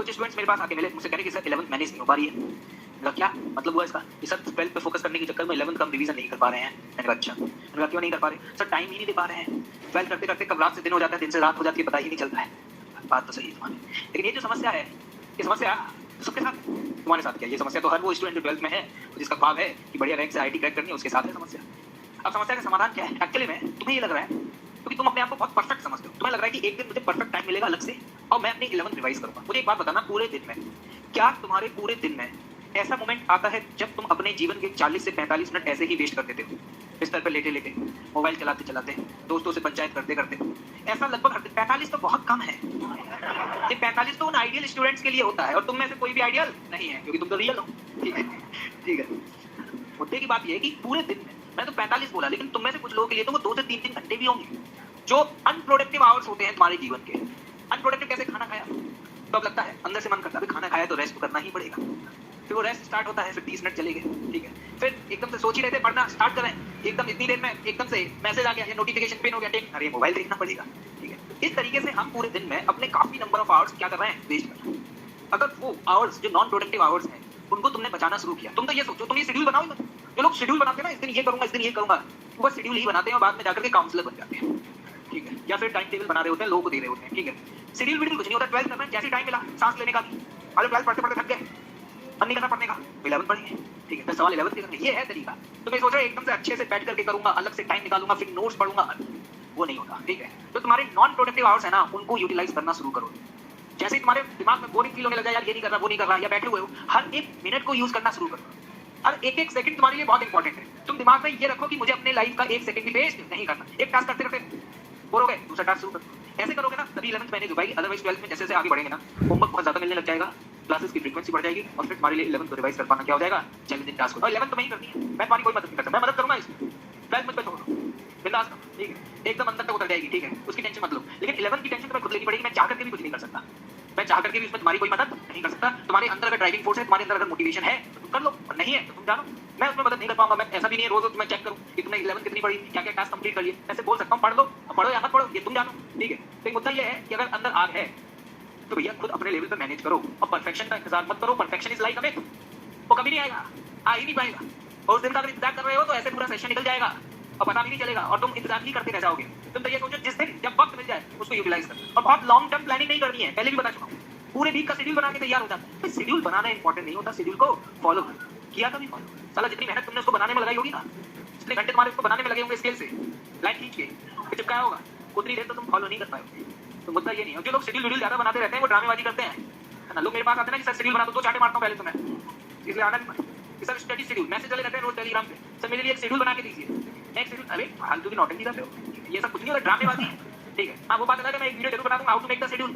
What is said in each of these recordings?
कुछ स्टूडेंट्स मेरे पास आके मिले, मुझसे कह रहे कि सर 11th मैनेज नहीं हो पा रही है। मैंने कहा क्या मतलब हुआ इसका? कि सर 12th पे फोकस करने के चक्कर में 11th का हम रिवीजन नहीं कर पा रहे हैं। मैंने कहा अच्छा। मैंने कहा क्यों नहीं कर पा रहे? सर टाइम ही नहीं दे पा रहे हैं। 12th करते करते कब रात से दिन हो जाता है, दिन से रात हो जाती है, पता ही नहीं चलता है। बात तो सही है तुम्हारी, लेकिन ये जो समस्या है, ये समस्या सबके साथ, तुम्हारे साथ क्या? ये समस्या तो हर वो स्टूडेंट जो 12th में है, जिसका ख्वाब है कि बढ़िया रैंक से आईआईटी क्रैक करनी है, उसके साथ है समस्या। अब समस्या का समाधान क्या है? एक्चुअली में तुम्हें ये लग रहा है क्योंकि तुम अपने आप को बहुत परफेक्ट समझते हो, तुम्हें लग रहा है कि एक दिन मुझे परफेक्ट टाइम मिलेगा अलग से और मैं अपनी 11th रिवाइज करूंगा। मुझे एक बात बताना, पूरे दिन में क्या तुम्हारे पूरे दिन में ऐसा मोमेंट आता है जब तुम अपने जीवन के 40 से 45 मिनट ऐसे ही वेस्ट कर देते हो, बिस्तर पर लेटे लेटे, मोबाइल चलाते चलाते, दोस्तों से पंचायत करते करते? ऐसा लगभग 45 तो बहुत कम है। ये 45 तो उन आइडियल स्टूडेंट्स के लिए होता है और तुम में से कोई भी आइडियल नहीं है क्योंकि तुम तो रियल हो। ठीक है, ठीक है। मुद्दे की बात यह है कि पूरे दिन में, मैं तो 45 बोला, लेकिन तुम में से कुछ लोगों के लिए तो वो 2 से 3 घंटे भी होंगे जो अनप्रोडक्टिव आवर्स होते हैं तुम्हारे जीवन के। अनप्रोडक्टिव कैसे? खाना खाया तो अब लगता है, अंदर से मन करता है खाना खाया तो रेस्ट करना ही पड़ेगा। फिर वो रेस्ट स्टार्ट होता है, फिर 30 मिनट चले गए, ठीक है। फिर एकदम से सोच ही रहे थे पढ़ना स्टार्ट करें, एकदम इतनी देर में एकदम से मैसेज आ गया या नोटिफिकेशन पिन हो गया, अरे मोबाइल देखना पड़ेगा, ठीक है। इस तरीके से हम पूरे दिन में अपने काफी नंबर ऑफ आवर्स क्या कर रहे हैं? वेस्ट कर रहे हैं। अगर वो आवर्स जो नॉन प्रोडक्टिव आवर्स हैं उनको तुमने बचाना शुरू किया, तुम तो ये सोचो, तुम ये शेड्यूल बनाओ। जो लोग शेड्यूल बनाते हैं ना, इस दिन ये करूंगा, इस दिन ये करूंगा, वो बस शेड्यूल ही बनाते हैं और बाद में जाकर के काउंसलर बन जाते हैं, ठीक है। या फिर टाइम टेबल बना रहे होते हैं, लोगों को दे रहे होते हैं, ठीक है। शेड्यूल वीडियो कुछ नहीं होता। 12th में जैसे टाइम मिला सांस लेने का भी, अरे 12th पढ़ते पढ़ते थक गए, मन नहीं करना पढ़ने का, 11th पढ़ेंगे, ठीक है। फिर सवाल 11th के करने, ये है तरीका। तो मैं सोच रहा हूँ एकदम से अच्छे से बैठ करके करूंगा, अलग से टाइम निकालूंगा, फिर नोट्स पढ़ूंगा, वो नहीं होता, ठीक है। तो तुम्हारे नॉन प्रोडक्टिव आवर्स है ना, उनको यूटिलाइज करना शुरू करो। जैसे ही तुम्हारे दिमाग में बोरिंग फील होने लगा, यार ये नहीं कर रहा, वो नहीं कर रहा, या बैठे हुए हो, हर एक मिनट को यूज करना शुरू करो। हर एक एक सेकंड तुम्हारे लिए बहुत इंपॉर्टेंट है। तुम दिमाग में ये रखो कि मुझे अपने लाइफ का एक सेकंड भी वेस्ट नहीं करना। एक टास्क करते करते बोर हो गए, दूसरा टास्क शुरू करो। ऐसे करोगे ना तभी 11th मैनेज हो पाएगी। अदरवाइज 12th में जैसे जैसे आगे बढ़ेंगे ना, होमवर्क बहुत ज्यादा मिलने लग जाएगा, क्लासेस की फ्रीक्वेंसी बढ़ जाएगी और फिर तुम्हारे लिए 11th को रिवाइज कर पाना क्या हो जाएगा? चैलेंजिंग टास्क होगा। और 11th तो मैं ही करनी है, मैं तुम्हारी कोई मदद नहीं करता, मैं मदद करूंगा इसमें। 12th मुझ पे छोड़ दो, बिंदास करो, ठीक है। एकदम अंदर तक उतर जाएगी, ठीक है, उसकी टेंशन मत लो। लेकिन 11th की टेंशन तुम्हें खुद लेनी पड़ेगी। मैं चाह करके भी कुछ नहीं कर सकता, मैं चाह करके भी उसमें तुम्हारी कोई मदद नहीं कर सकता। तुम्हारे अंदर अगर ड्राइविंग फोर्स है, तुम्हारे अंदर अगर मोटिवेशन है तो तुम कर लो, और नहीं है तो तुम जानो, मैं उसमें मदद नहीं कर पाऊंगा। मैं ऐसा भी नहीं है रोज तुम्हें चेक करूं कि तुमने 11th कितनी पढ़ी, क्या क्या टास्क कंप्लीट कर लिए। ऐसे बोल सकता हूं पढ़ लो, पढ़ो या मत पढ़ो ये तुम जानो, ठीक है। तो मुद्दा ये है कि अगर अंदर आग है तो भैया खुद अपने लेवल पे मैनेज करो और परफेक्शन का इंतजार मत करो। Perfection is like a myth, वो कभी नहीं आएगा, आ ही नहीं पाएगा। और उस दिन का अगर इंतजार कर रहे हो तो ऐसे पूरा सेशन निकल जाएगा और पता भी नहीं चलेगा और तुम इंतजार ही करते रह जाओगे। तुम तो ये सोचो जिस दिन जब वक्त मिल जाए उसको यूटिलाइज कर। और बहुत लॉन्ग टर्म प्लानिंग नहीं करनी है, पहले भी बता चुका हूं। पूरे वीक का शेड्यूल बना के तैयार हो जाता है। शेड्यूल बनाना इंपॉर्टेंट नहीं होता, शेड्यूल को फॉलो किया कभी फॉलो। साला जितनी मेहनत तुमने उसको बनाने में लगाई होगी ना, जितने घंटे तुम्हारे उसको बनाने में लगे होंगे स्केल से लाइन खींच के फिर चिपकाया होगा, उतनी देर तो तुम फॉलो नहीं कर पाओगे। तो मुद्दा ये नहीं है। जो लोग शेड्यूल ज्यादा बनाते रहते हैं वो ड्रामेबाजी करते हैं, है ना। लोग मेरे पास आते हैं ना कि सर शेड्यूल बना दो चाटे मारता हूँ पहले तो मैं, इसलिए आना नहीं। सर स्टडी शेड्यूल मैसेज चले रहते हैं रोज टेलीग्राम पे, सर मेरे लिए एक शेड्यूल बना के दीजिए, एक शेड्यूल। अरे फालतू की नौटंकी करते हो, ये सब कुछ नहीं होता, ड्रामेबाजी है, ठीक है। हाँ वो बात अलग है, मैं एक वीडियो जरूर बना दूंगा how to make the schedule,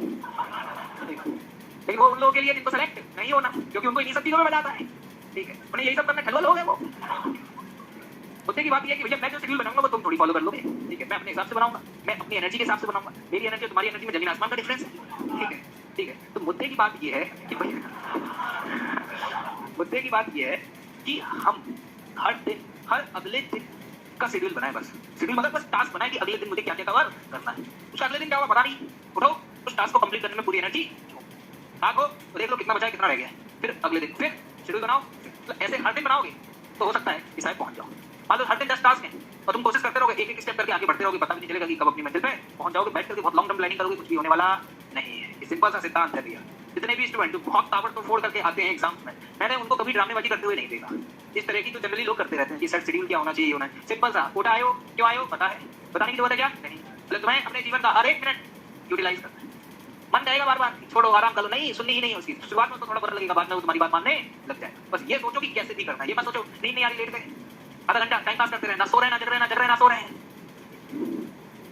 लेकिन वो उन लोगों के लिए जिनको सेलेक्ट नहीं होना, क्योंकि उनको इन्हीं सब चीजों में मजा आता है, ठीक है। उन्हें यही सब करना, ठलवा लोग हैं वो। मुद्दे की बात यह है कि भैया मैं जो शेड्यूल बनाऊंगा वो तुम थोड़ी फॉलो कर लोगे, ठीक है। मैं अपने हिसाब से बनाऊंगा, मैं अपनी एनर्जी के हिसाब से बनाऊंगा। मेरी एनर्जी और तुम्हारी एनर्जी में जमीन आसमान का डिफरेंस है, ठीक है, ठीक है। तो मुद्दे की बात यह है कि मुद्दे की बात यह है कि हम हर दिन, हर अगले दिन का शेड्यूल बनाए। बस शेड्यूल मतलब बस टास्क बनाए कि अगले दिन मुझे क्या क्या कवर करना है। उसका अगले दिन क्या होगा पता नहीं, उठो उस टास्क को कंप्लीट करने में पूरी एनर्जी आगो, तो देख लो कितना बचा है कितना रह गया। फिर अगले दिन फिर शेड्यूल बनाओ, ऐसे हर दिन बनाओगे तो हो सकता है कि शायद पहुंच जाओ। मान लो हर दिन 10 टास्क हैं और तुम कोशिश करते रहोगे, एक एक स्टेप करके आगे बढ़ते रहोगे, पता भी नहीं चलेगा कि कब अपनी मंजिल पे पहुंच जाओगे। बैठ करके बहुत लॉन्ग टर्म प्लानिंग करोगे, कुछ भी होने वाला नहीं है। ये सिंपल सा सिद्धांत है भैया। जितने भी स्टूडेंट जो बहुत ताबड़तोड़ करके आते हैं एग्जाम्स में, मैंने उनको कभी ड्रामेबाजी करते हुए नहीं देखा। इस तरह की जो जनरली लोग करते रहते हैं कि सर शेड्यूल क्या होना चाहिए, होना है सिंपल सा, उठा आयो क्यों आयो पता है, बताने की जरूरत है क्या? नहीं। मतलब तुम्हें अपने जीवन का हर एक मिनट यूटिलाइज करना है। मन जाएगा बार बार, छोड़ो आराम कर लो, नहीं सुननी ही नहीं है उसकी। शुरुआत में तो थोड़ा बुरा लगेगा, बाद में वो तुम्हारी बात मानने लग जाए। बस ये सोचो कि कैसे भी करना है, ये मत सोचो नींद नहीं आ रही लेट गए आधा घंटा टाइम पास करते रहे, ना सो रहे ना जग रहे, ना जग रहे ना सो रहे हैं,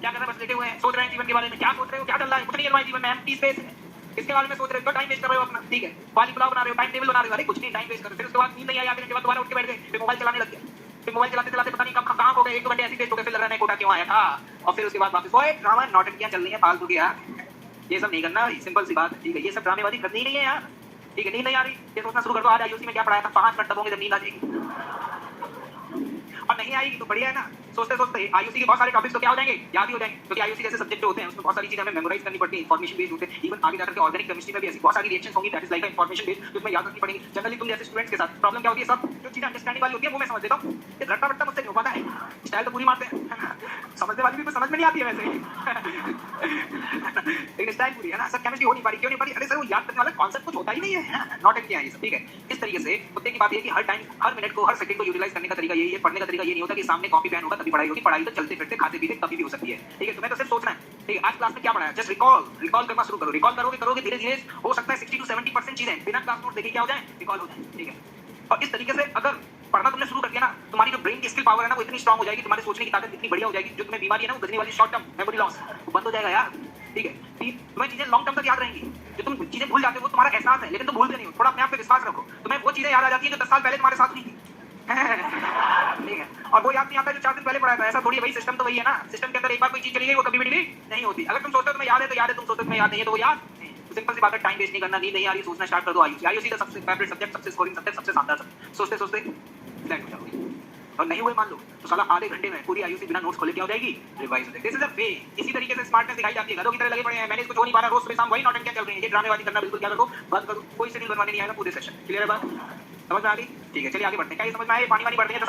क्या कर रहे हैं? बस लेटे हुए हैं, सोच रहे हैं जीवन के बारे में। क्या सोच रहे हो, क्या चल रहा है? कुछ नहीं है तुम्हारे जीवन में, एम्प्टी स्पेस है, इसके बारे में सोच रहे हो, टाइम वेस्ट कर रहे हो अपना, ठीक है। वाली पुलाव बना रहे हो, टाइम टेबल बना रहे हो, अरे कुछ नहीं टाइम वेस्ट कर रहे हो। फिर उसके बाद नींद नहीं आई, आधे घंटे बाद दोबारा उठ के बैठ गए, फिर मोबाइल चलाने लग गए, फिर मोबाइल चलाते चलाते पता नहीं कब कहाँ हो गए, 1-2 घंटे ऐसे वेस्ट हो गए, फिर लग रहा है कोटा क्यों आया था। और फिर उसके बाद वापस वो एक ड्रामा नौटंकियां चल रही है फालतू की यार। ये सब नहीं करना, सिंपल सी बात है, ठीक है। ये सब ड्रामेबाजी करनी ही नहीं है यार, ठीक है। नींद नहीं आ रही, ये सोचना शुरू कर दो आज आईयूसी में क्या पढ़ाया था, 5 मिनट दबोगे जब नींद आ जाएगी। और नहीं आएगी तो बढ़िया है ना, सोचते सोचते आईयूसी के बहुत सारे टॉपिक्स तो क्या हो जाएंगे, याद ही हो जाएंगे, क्योंकि आईयूसी जैसे सब्जेक्ट होते हैं उसमें बहुत सारी चीजें हमें मेमोराइज करनी पड़ती है, इन्फॉर्मेशन बेस्ड होते हैं। इवन आगे जाकर के ऑर्गेनिक केमिस्ट्री में भी ऐसी बहुत सारी रिएक्शंस होंगी that is like information based, जो तुम्हें याद रखनी पड़ेगी। जनरली तुम जैसे स्टूडेंट्स के साथ प्रॉब्लम क्या होती है, सब जो चीजें अंडरस्टैंडिंग वाली होती है वो मैं समझ लेता हूँ, ये रट्टा रट्टा मुझसे नहीं हो पाता है, स्टाइल तो पूरी मारते हैं समझने वाली भी कुछ समझ में नहीं आती है वैसे लेकिन स्टाइल पूरी है ना। सर केमिस्ट्री हो नहीं पारी, क्यों नहीं पारी? अरे सर वो याद करने वाला कॉन्सेप्ट कुछ होता ही नहीं है, नॉट एट क्या है ये सब, ठीक है। इस तरीके से मुद्दे की बात ये है कि हर टाइम, हर मिनट को, हर सेकंड को यूटिलाइज करने का तरीका यही है। पढ़ने का तरीका ये नहीं होता कि सामने कॉपी पेन होगा तभी पढ़ाई होगी, पढ़ाई तो चलते फिरते खाते पीते कभी भी हो सकती है, ठीक है। तुम्हें तो सिर्फ सोचना है, ठीक है। आज क्लास में क्या पढ़ाया, जस्ट रिकॉल करना शुरू करो, रिकॉल करोगे धीरे धीरे हो सकता है 60 to 70% चीजें बिना क्लास नोट देखे क्या हो जाए, रिकॉल हो जाए, ठीक है। और इस तरीके से अगर पढ़ना तुमने शुरू कर दिया ना, तुम्हारी जो ब्रेन की स्किल पावर है ना वो इतनी स्ट्रांग हो जाएगी, तुम्हारे सोचने की ताकत इतनी बढ़िया हो जाएगी, जो तुम्हें बीमारी है ना वो गजनी वाली शॉर्ट टर्म मेमोरी लॉस वो बंद हो जाएगा यार, ठीक है। तुम्हें चीजें लॉन्ग टर्म तक याद रहेंगी। जो तुम चीजें भूल जाते हो वो तुम्हारा एहसास है, लेकिन तुम भूलते नहीं हो। थोड़ा अपने आप पे विश्वास रखो, तुम्हें वो चीजें याद आ जाती है जो 10 साल पहले तुम्हारे साथ हुई थी ठीक है। और वो याद नहीं आता जो 4 दिन पहले पढ़ाया था। ऐसा थोड़ी है भाई, सिस्टम तो वही है ना। सिस्टम के अंदर एक बार कोई चीज चली गई वो कभी भी डिलीट नहीं होती। अगर तुम सोचते हो तुम्हें याद है तो याद है, तुम सोचते हो तुम्हें याद नहीं है तो वो याद नहीं। तो सिंपल सी बात है, टाइम वेस्ट नहीं करना, नींद नहीं आ रही सोचना स्टार्ट कर दो। आईयूसी का सबसे फेवरेट सब्जेक्ट, सबसे स्कोरिंग सब्जेक्ट, सबसे शानदार सब्जेक्ट। सोचते सोचते फ्लैट हो जाओगे और नहीं हुए मान लो तो साला आधे घंटे में पूरी आईयूसी बिना नोट्स खोले क्या हो जाएगी, रिवाइज हो जाएगी। दिस इज अ वे। इसी तरीके से स्मार्टनेस दिखाई जाती है। गधों की तरह लगे पड़े हैं, मैंने इसको हो नहीं पा रहा, रोज सुबह शाम वही नौटंकियां चल रही हैं। ये ड्रामेबाजी करना बिल्कुल क्या करो, बंद करो। कोई शेड्यूल बनवाने नहीं आएगा पूरे सेशन, क्लियर है बात? समझ में आ गई? ठीक है, चलिए आगे बढ़ते हैं। क्या ये समझ में आए? पानी वानी बढ़ रही है तो